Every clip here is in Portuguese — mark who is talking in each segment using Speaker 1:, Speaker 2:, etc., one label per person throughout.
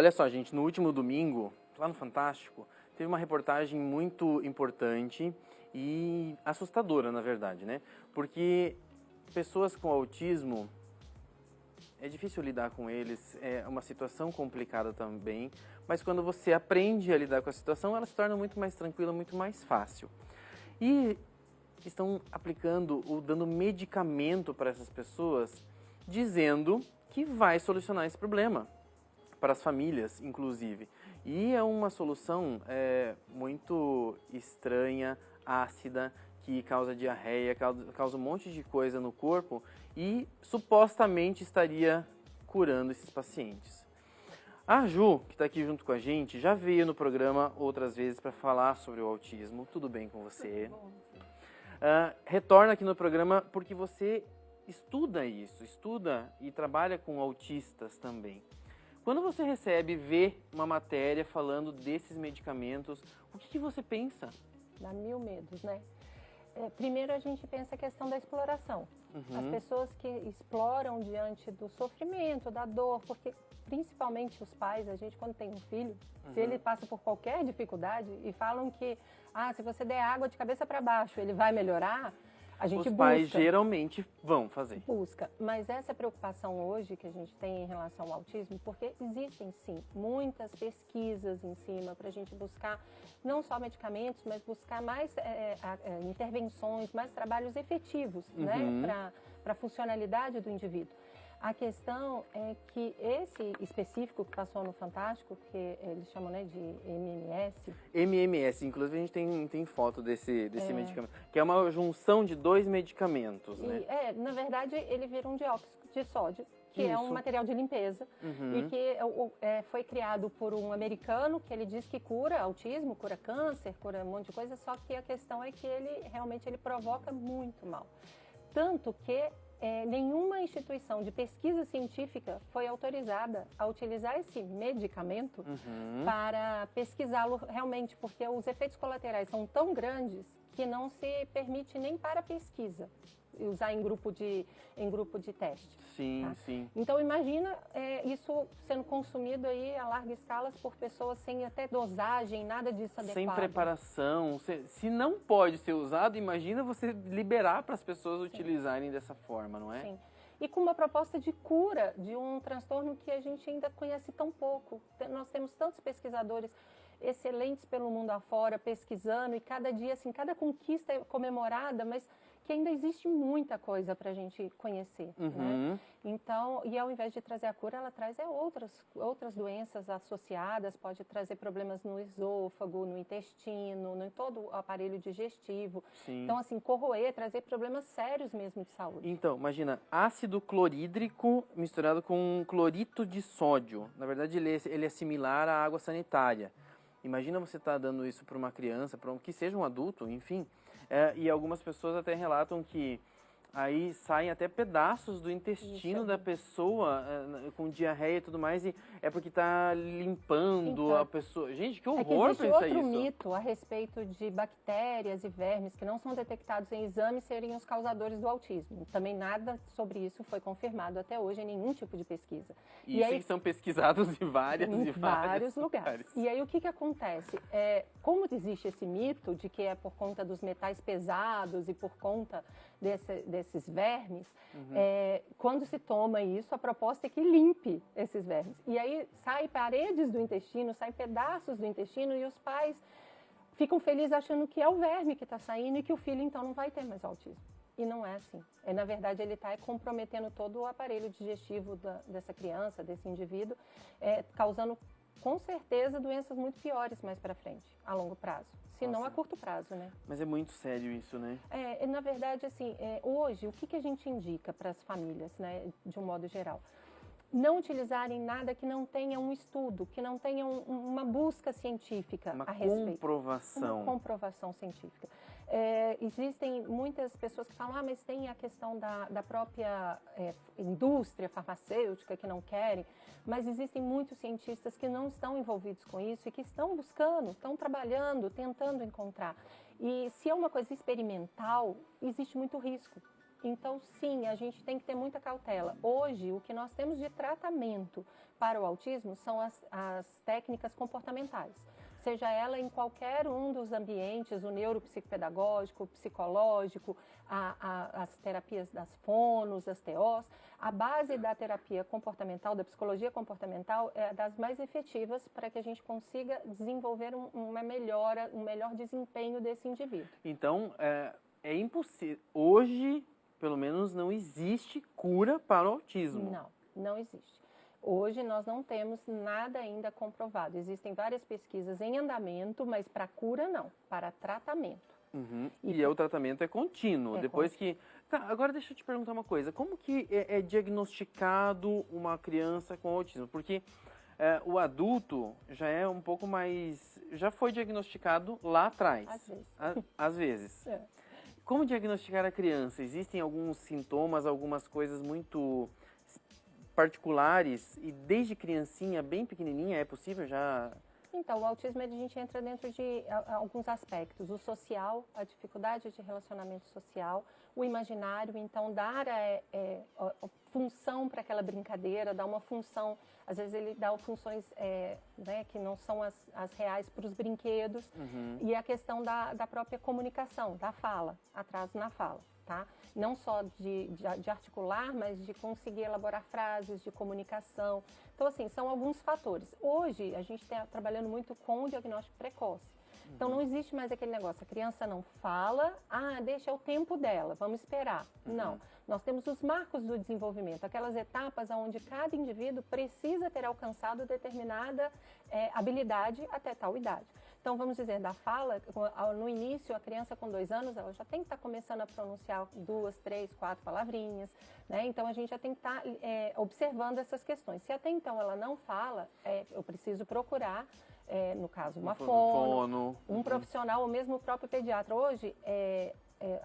Speaker 1: olha só, gente, no último domingo, lá no Fantástico, teve uma reportagem muito importante e assustadora, na verdade, né? Porque pessoas com autismo, é difícil lidar com eles, é uma situação complicada também, mas quando você aprende a lidar com a situação, ela se torna muito mais tranquila, muito mais fácil. E estão aplicando ou dando medicamento para essas pessoas, dizendo que vai solucionar esse problema, para as famílias, inclusive. E é uma solução muito estranha, ácida, que causa diarreia, causa um monte de coisa no corpo e supostamente estaria curando esses pacientes. A Ju, que está aqui junto com a gente, já veio no programa outras vezes para falar sobre o autismo. Tudo bem com você? Retorna aqui no programa porque você estuda isso, estuda e trabalha com autistas também. Quando você vê uma matéria falando desses medicamentos, o que você pensa?
Speaker 2: Dá mil medos, né? Primeiro a gente pensa a questão da exploração. As pessoas que exploram diante do sofrimento, da dor, porque principalmente os pais, a gente quando tem um filho, se ele passa por qualquer dificuldade e falam que se você der água de cabeça para baixo, ele vai melhorar, a gente
Speaker 1: Os pais geralmente vão fazer.
Speaker 2: Busca, mas essa preocupação hoje que a gente tem em relação ao autismo, porque existem sim muitas pesquisas em cima para a gente buscar não só medicamentos, mas buscar mais intervenções, mais trabalhos efetivos, né, para a funcionalidade do indivíduo. A questão é que esse específico que passou no Fantástico, que eles chamam, né, de MMS.
Speaker 1: MMS, inclusive a gente tem foto desse medicamento, que é uma junção de 2 medicamentos, né?
Speaker 2: Na verdade, ele vira um dióxido de sódio, que é um material de limpeza e que foi criado por um americano que ele diz que cura autismo, cura câncer, cura um monte de coisa, só que a questão é que ele realmente provoca muito mal. Tanto que nenhuma instituição de pesquisa científica foi autorizada a utilizar esse medicamento para pesquisá-lo realmente, porque os efeitos colaterais são tão grandes que não se permite nem para pesquisa usar em grupo de teste.
Speaker 1: Sim,
Speaker 2: tá?
Speaker 1: sim.
Speaker 2: Então imagina isso sendo consumido aí a larga escala por pessoas sem até dosagem, nada disso adequado.
Speaker 1: Sem preparação. Se não pode ser usado, imagina você liberar para as pessoas utilizarem dessa forma, não é?
Speaker 2: Sim. E com uma proposta de cura de um transtorno que a gente ainda conhece tão pouco. Nós temos tantos pesquisadores excelentes pelo mundo afora, pesquisando, e cada dia, assim, cada conquista é comemorada, mas que ainda existe muita coisa para a gente conhecer, né? Então, e ao invés de trazer a cura, ela traz outras doenças associadas, pode trazer problemas no esôfago, no intestino, em todo o aparelho digestivo.
Speaker 1: Sim.
Speaker 2: Então, assim, corroer, trazer problemas sérios mesmo de saúde.
Speaker 1: Então, imagina, ácido clorídrico misturado com clorito de sódio. Na verdade, ele é similar à água sanitária. Imagina você estar dando isso para uma criança, que seja um adulto, enfim. E algumas pessoas até relatam que aí saem até pedaços do intestino da pessoa com diarreia e tudo mais, e é porque está limpando a pessoa. Gente, que horror
Speaker 2: existe
Speaker 1: pensar isso.
Speaker 2: Outro mito a respeito de bactérias e vermes que não são detectados em exames serem os causadores do autismo. Também nada sobre isso foi confirmado até hoje em nenhum tipo de pesquisa.
Speaker 1: E aí, são pesquisados em vários
Speaker 2: lugares. E aí o que acontece? Como existe esse mito de que é por conta dos metais pesados e por conta desses vermes, quando se toma isso, a proposta é que limpe esses vermes. E aí saem paredes do intestino, saem pedaços do intestino e os pais ficam felizes achando que é o verme que está saindo e que o filho então não vai ter mais autismo. E não é assim. Na verdade, ele está comprometendo todo o aparelho digestivo dessa criança, desse indivíduo, causando com certeza doenças muito piores mais para frente, a longo prazo. Se não a curto prazo, né?
Speaker 1: Mas é muito sério isso, né?
Speaker 2: Na verdade, assim, hoje, o que a gente indica para as famílias, né, de um modo geral? Não utilizarem nada que não tenha um estudo, que não tenha uma busca científica a respeito. Uma comprovação científica. Existem muitas pessoas que falam, mas tem a questão da própria indústria farmacêutica que não querem, mas existem muitos cientistas que não estão envolvidos com isso e que estão buscando, estão trabalhando, tentando encontrar. E se é uma coisa experimental, existe muito risco. Então, sim, a gente tem que ter muita cautela. Hoje, o que nós temos de tratamento para o autismo são as técnicas comportamentais. Seja ela em qualquer um dos ambientes, o neuropsicopedagógico, o psicológico, as terapias das fonos, as TOs. A base da terapia comportamental, da psicologia comportamental, é das mais efetivas para que a gente consiga desenvolver uma melhora, um melhor desempenho desse indivíduo.
Speaker 1: Então, é impossível. Hoje, pelo menos, não existe cura para o autismo.
Speaker 2: Não existe. Hoje nós não temos nada ainda comprovado. Existem várias pesquisas em andamento, mas para cura não, para tratamento.
Speaker 1: Uhum. E o tratamento é contínuo. Depois que... Tá, agora deixa eu te perguntar uma coisa. Como que é diagnosticado uma criança com autismo? Porque o adulto já é um pouco mais... Já foi diagnosticado lá atrás.
Speaker 2: Às vezes.
Speaker 1: Às vezes. Como diagnosticar a criança? Existem alguns sintomas, algumas coisas muito particulares e desde criancinha, bem pequenininha, é possível já...
Speaker 2: Então, o autismo, a gente entra dentro de alguns aspectos. O social, a dificuldade de relacionamento social, o imaginário, então dar função para aquela brincadeira, dar uma função, às vezes ele dá funções que não são as reais para os brinquedos, e a questão da própria comunicação, da fala, atraso na fala. Tá? Não só de articular, mas de conseguir elaborar frases, de comunicação. Então, assim, são alguns fatores. Hoje, a gente está trabalhando muito com o diagnóstico precoce. Então, não existe mais aquele negócio, a criança não fala, deixa o tempo dela, vamos esperar. Não, nós temos os marcos do desenvolvimento, aquelas etapas onde cada indivíduo precisa ter alcançado determinada habilidade até tal idade. Então, vamos dizer, da fala, no início, a criança com 2 anos, ela já tem que estar começando a pronunciar 2, 3, 4 palavrinhas, né? Então, a gente já tem que estar observando essas questões. Se até então ela não fala, eu preciso procurar, no caso, uma fono, um profissional, ou mesmo o próprio pediatra. Hoje,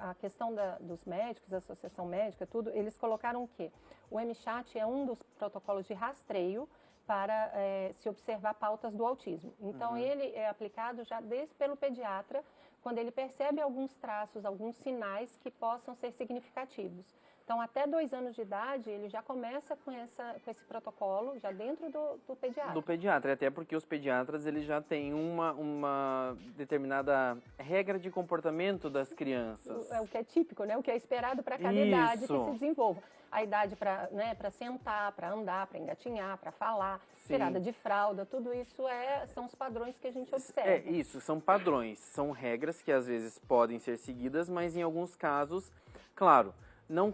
Speaker 2: a questão dos médicos, da associação médica, tudo, eles colocaram o quê? O MChat é um dos protocolos de rastreio para se observar pautas do autismo. Então, ele é aplicado já desde pelo pediatra, quando ele percebe alguns traços, alguns sinais que possam ser significativos. Então, até 2 anos de idade, ele já começa com esse protocolo, já dentro do pediatra.
Speaker 1: Do pediatra, até porque os pediatras eles já têm uma determinada regra de comportamento das crianças.
Speaker 2: O que é típico, né? O que é esperado para cada idade que se desenvolva. A idade para sentar, para andar, para engatinhar, para falar, tirada de fralda, tudo isso são os padrões que a gente observa.
Speaker 1: Isso, são padrões, são regras que às vezes podem ser seguidas, mas em alguns casos, claro, não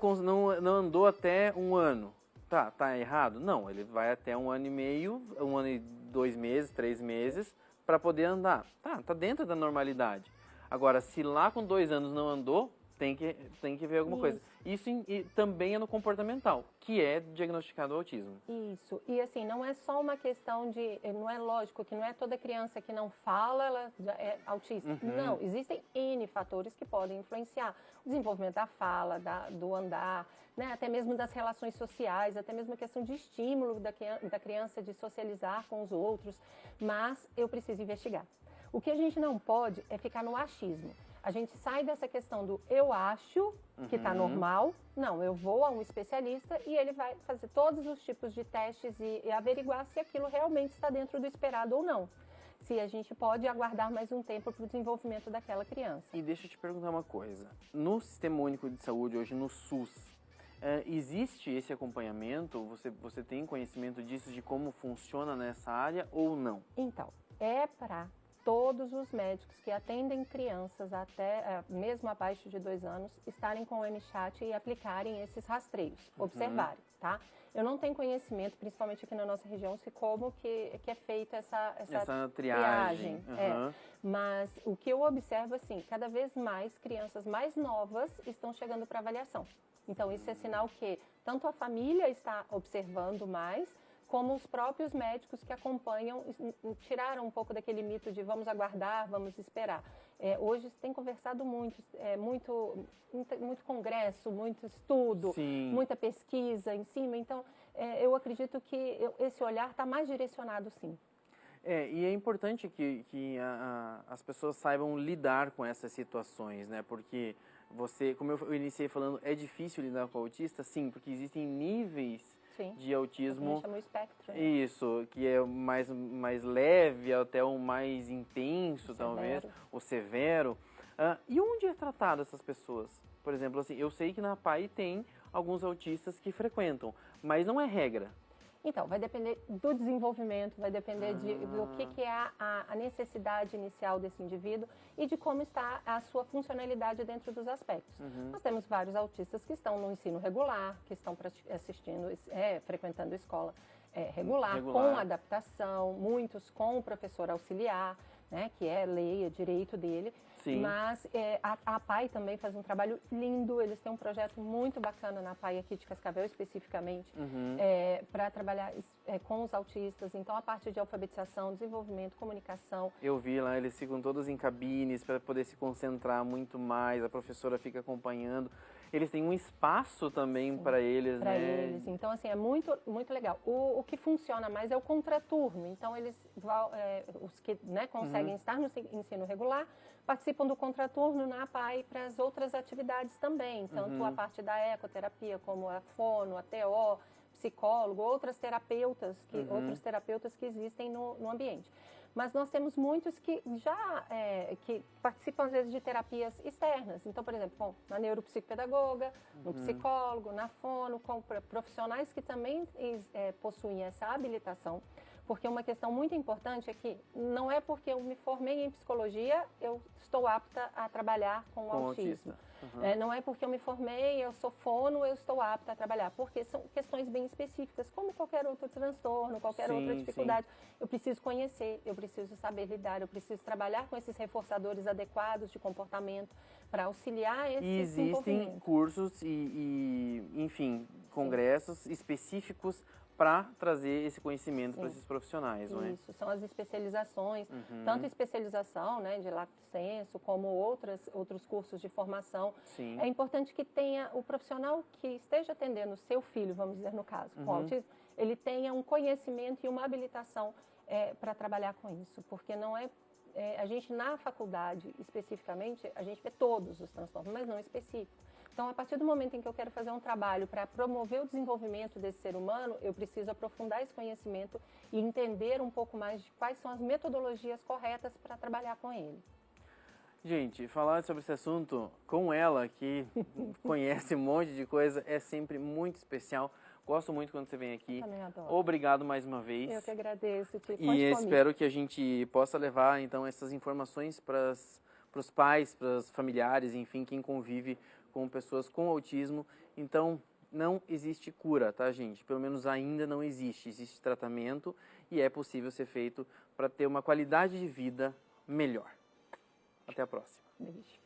Speaker 1: andou até 1 ano. Tá errado? Não, ele vai até 1 ano e meio, 1 ano e 2 meses, 3 meses, para poder andar. Tá dentro da normalidade. Agora, se lá com 2 anos não andou, tem que ver alguma coisa. Isso também é no comportamental, que é diagnosticado o autismo.
Speaker 2: Isso. E assim, não é só uma questão de... Não é lógico que não é toda criança que não fala, ela já é autista. Não, existem N fatores que podem influenciar. O desenvolvimento da fala, do andar, né? Até mesmo das relações sociais, até mesmo a questão de estímulo da criança de socializar com os outros. Mas eu preciso investigar. O que a gente não pode é ficar no achismo. A gente sai dessa questão do eu acho que está normal. Não, eu vou a um especialista e ele vai fazer todos os tipos de testes e averiguar se aquilo realmente está dentro do esperado ou não. Se a gente pode aguardar mais um tempo para o desenvolvimento daquela criança.
Speaker 1: E deixa eu te perguntar uma coisa. No Sistema Único de Saúde, hoje no SUS, existe esse acompanhamento? Você tem conhecimento disso, de como funciona nessa área ou não?
Speaker 2: Então, para todos os médicos que atendem crianças até, mesmo abaixo de 2 anos, estarem com o MChat e aplicarem esses rastreios, observarem, tá? Eu não tenho conhecimento, principalmente aqui na nossa região, se como que é feita essa triagem. Mas o que eu observo, assim, cada vez mais crianças mais novas estão chegando para avaliação. Então, isso é sinal que tanto a família está observando mais, como os próprios médicos que acompanham tiraram um pouco daquele mito de vamos aguardar, vamos esperar. Hoje se tem conversado muito congresso, muito estudo, muita pesquisa em cima. Então, eu acredito que esse olhar está mais direcionado, sim.
Speaker 1: E é importante que as pessoas saibam lidar com essas situações, né? Porque como eu iniciei falando, é difícil lidar com o autista, sim, porque existem níveis
Speaker 2: Sim.
Speaker 1: de autismo.
Speaker 2: Chama o espectro. Né?
Speaker 1: Isso, que é mais leve até o mais intenso, talvez, o severo. E onde é tratado essas pessoas? Por exemplo, assim, eu sei que na PAI tem alguns autistas que frequentam, mas não é regra.
Speaker 2: Então, vai depender do desenvolvimento, vai depender do que é a necessidade inicial desse indivíduo e de como está a sua funcionalidade dentro dos aspectos. Nós temos vários autistas que estão no ensino regular, que estão frequentando escola regular, com adaptação, muitos com o professor auxiliar, né, que é lei, é direito dele.
Speaker 1: Sim.
Speaker 2: Mas a PAI também faz um trabalho lindo, eles têm um projeto muito bacana na PAI aqui de Cascavel especificamente, para trabalhar com os autistas. Então a parte de alfabetização, desenvolvimento, comunicação.
Speaker 1: Eu vi lá, eles ficam todos em cabines para poder se concentrar muito mais, a professora fica acompanhando. Eles têm um espaço também para eles,
Speaker 2: pra
Speaker 1: né?
Speaker 2: Eles. Então, assim, é muito, muito legal. O que funciona mais é o contraturno. Então, eles os que conseguem estar no ensino regular participam do contraturno na PAI para as outras atividades também. Tanto a parte da ecoterapia, como a fono, a TO, psicólogo, outros terapeutas que existem no ambiente. Mas nós temos muitos que já que participam, às vezes, de terapias externas. Então, por exemplo, na neuropsicopedagoga, no psicólogo, na fono, com profissionais que também possuem essa habilitação. Porque uma questão muito importante é que não é porque eu me formei em psicologia, eu estou apta a trabalhar com autismo. Não é porque eu me formei, eu sou fono, eu estou apta a trabalhar. Porque são questões bem específicas, como qualquer outro transtorno, qualquer outra dificuldade. Eu preciso conhecer, eu preciso saber lidar, eu preciso trabalhar com esses reforçadores adequados de comportamento para auxiliar esse desenvolvimento.
Speaker 1: Existem cursos enfim, congressos específicos para trazer esse conhecimento para esses profissionais, não é?
Speaker 2: Isso, são as especializações, tanto especialização, né, de lato sensu, como outros cursos de formação.
Speaker 1: Sim.
Speaker 2: É importante que tenha o profissional que esteja atendendo o seu filho, vamos dizer no caso, com autismo, ele tenha um conhecimento e uma habilitação para trabalhar com isso, porque não a gente na faculdade especificamente, a gente vê todos os transtornos, mas não específicos. Então, a partir do momento em que eu quero fazer um trabalho para promover o desenvolvimento desse ser humano, eu preciso aprofundar esse conhecimento e entender um pouco mais de quais são as metodologias corretas para trabalhar com ele.
Speaker 1: Gente, falar sobre esse assunto com ela, que conhece um monte de coisa, é sempre muito especial. Gosto muito quando você vem aqui.
Speaker 2: Eu também adoro.
Speaker 1: Obrigado mais uma vez.
Speaker 2: Eu que agradeço.
Speaker 1: E espero que a gente possa levar, então, essas informações para os pais, para os familiares, enfim, quem convive com pessoas com autismo. Então, não existe cura, tá, gente? Pelo menos ainda não existe. Existe tratamento e é possível ser feito para ter uma qualidade de vida melhor. Até a próxima.
Speaker 2: Beijo.